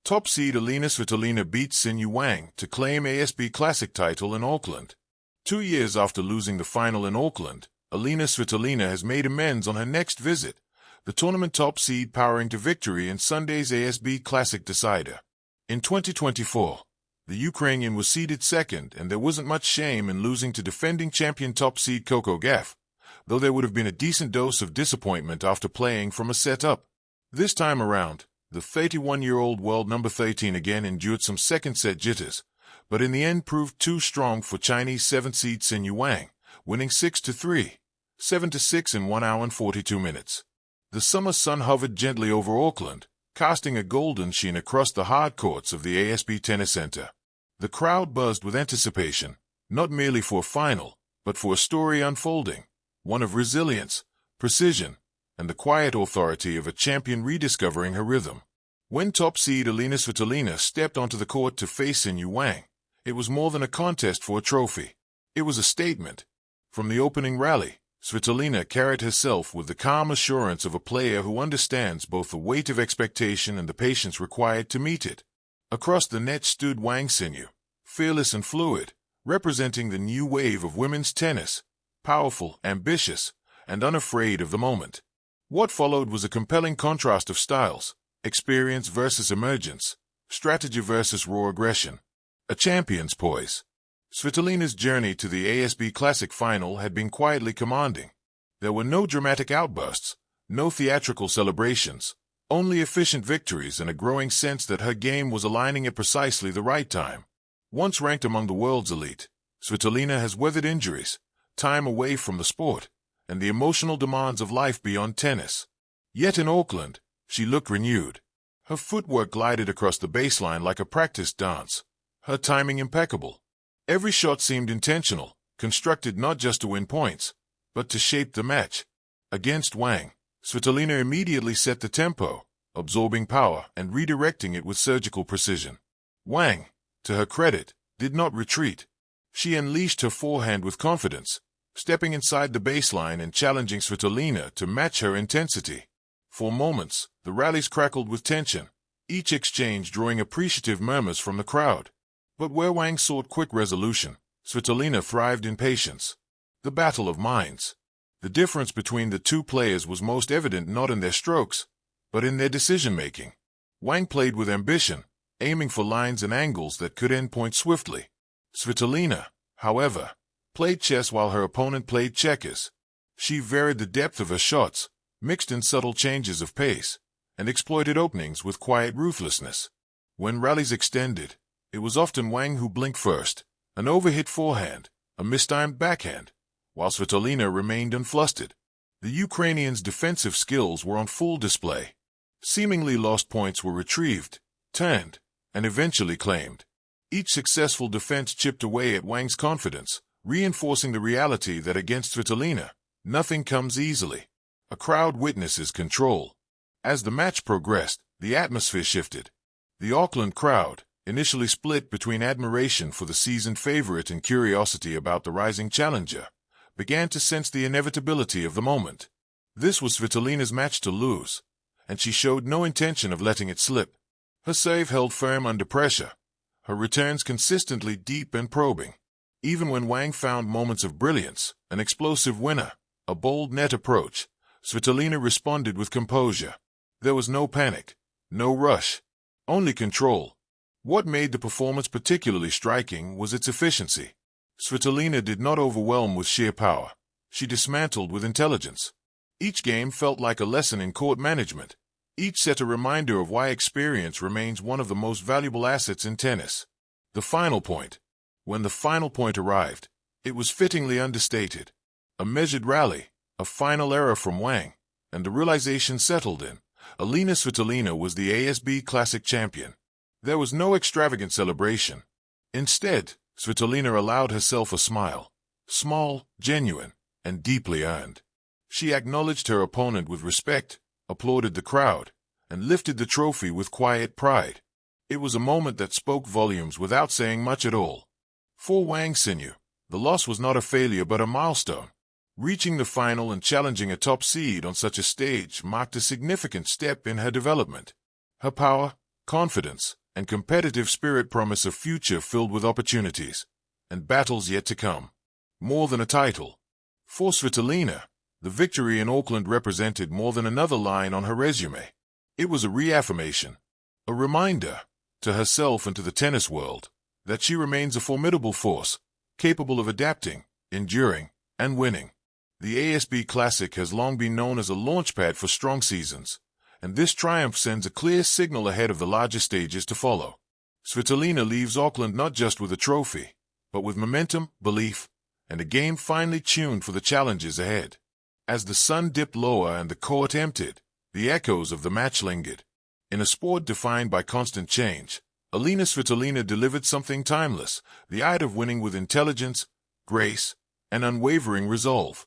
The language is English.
Top seed Elina Svitolina beat Xinyu Wang to claim ASB Classic title in Auckland. 2 years after losing the final in Auckland, Elina Svitolina has made amends on her next visit, the tournament top seed powering to victory in Sunday's ASB Classic decider. In 2024, the Ukrainian was seeded second, and there wasn't much shame in losing to defending champion top seed Coco Gauff, though there would have been a decent dose of disappointment after playing from a set up. This time around, the 31-year-old world number 13 again endured some second-set jitters, but in the end proved too strong for Chinese 7th seed Xinyu Wang, winning 6-3, 7-6 in 1 hour and 42 minutes. The summer sun hovered gently over Auckland, casting a golden sheen across the hard courts of the ASB Tennis Centre. The crowd buzzed with anticipation, not merely for a final, but for a story unfolding, one of resilience, precision, and the quiet authority of a champion rediscovering her rhythm. When top seed Elina Svitolina stepped onto the court to face Xinyu Wang, it was more than a contest for a trophy. It was a statement. From the opening rally, Svitolina carried herself with the calm assurance of a player who understands both the weight of expectation and the patience required to meet it. Across the net stood Wang Xinyu, fearless and fluid, representing the new wave of women's tennis, powerful, ambitious, and unafraid of the moment. What followed was a compelling contrast of styles, experience versus emergence, strategy versus raw aggression. A champion's poise. Svitolina's journey to the ASB Classic final had been quietly commanding. There were no dramatic outbursts, no theatrical celebrations, only efficient victories and a growing sense that her game was aligning at precisely the right time. Once ranked among the world's elite, Svitolina has weathered injuries, time away from the sport, and the emotional demands of life beyond tennis. Yet in Auckland, she looked renewed. Her footwork glided across the baseline like a practiced dance, her timing impeccable. Every shot seemed intentional, constructed not just to win points, but to shape the match. Against Wang, Svitolina immediately set the tempo, absorbing power and redirecting it with surgical precision. Wang, to her credit, did not retreat. She unleashed her forehand with confidence, stepping inside the baseline and challenging Svitolina to match her intensity. For moments, the rallies crackled with tension, each exchange drawing appreciative murmurs from the crowd. But where Wang sought quick resolution, Svitolina thrived in patience. The battle of minds. The difference between the two players was most evident not in their strokes, but in their decision-making. Wang played with ambition, aiming for lines and angles that could end points swiftly. Svitolina, however, played chess while her opponent played checkers. She varied the depth of her shots, mixed in subtle changes of pace, and exploited openings with quiet ruthlessness. When rallies extended, it was often Wang who blinked first, an overhit forehand, a mistimed backhand, while Svitolina remained unflustered. The Ukrainians' defensive skills were on full display. Seemingly lost points were retrieved, turned, and eventually claimed. Each successful defense chipped away at Wang's confidence, reinforcing the reality that against Svitolina, nothing comes easily. A crowd witnesses control. As the match progressed, the atmosphere shifted. The Auckland crowd, initially split between admiration for the seasoned favorite and curiosity about the rising challenger, began to sense the inevitability of the moment. This was Svitolina's match to lose, and she showed no intention of letting it slip. Her serve held firm under pressure, her returns consistently deep and probing. Even when Wang found moments of brilliance, an explosive winner, a bold net approach, Svitolina responded with composure. There was no panic, no rush, only control. What made the performance particularly striking was its efficiency. Svitolina did not overwhelm with sheer power. She dismantled with intelligence. Each game felt like a lesson in court management. Each set a reminder of why experience remains one of the most valuable assets in tennis. The final point. When the final point arrived, it was fittingly understated. A measured rally, a final error from Wang, and the realization settled in. Elina Svitolina was the ASB Classic champion. There was no extravagant celebration. Instead, Svitolina allowed herself a smile, small, genuine, and deeply earned. She acknowledged her opponent with respect, applauded the crowd, and lifted the trophy with quiet pride. It was a moment that spoke volumes without saying much at all. For Wang Xinyu, the loss was not a failure but a milestone. Reaching the final and challenging a top seed on such a stage marked a significant step in her development. Her power, confidence, and competitive spirit promise a future filled with opportunities and battles yet to come. More than a title. For Svitolina, the victory in Auckland represented more than another line on her resume. It was a reaffirmation, a reminder to herself and to the tennis world that she remains a formidable force, capable of adapting, enduring, and winning. The ASB Classic has long been known as a launchpad for strong seasons, and this triumph sends a clear signal ahead of the larger stages to follow. Svitolina leaves Auckland not just with a trophy, but with momentum, belief, and a game finely tuned for the challenges ahead. As the sun dipped lower and the court emptied, the echoes of the match lingered. In a sport defined by constant change, Elina Svitolina delivered something timeless, the art of winning with intelligence, grace, and unwavering resolve.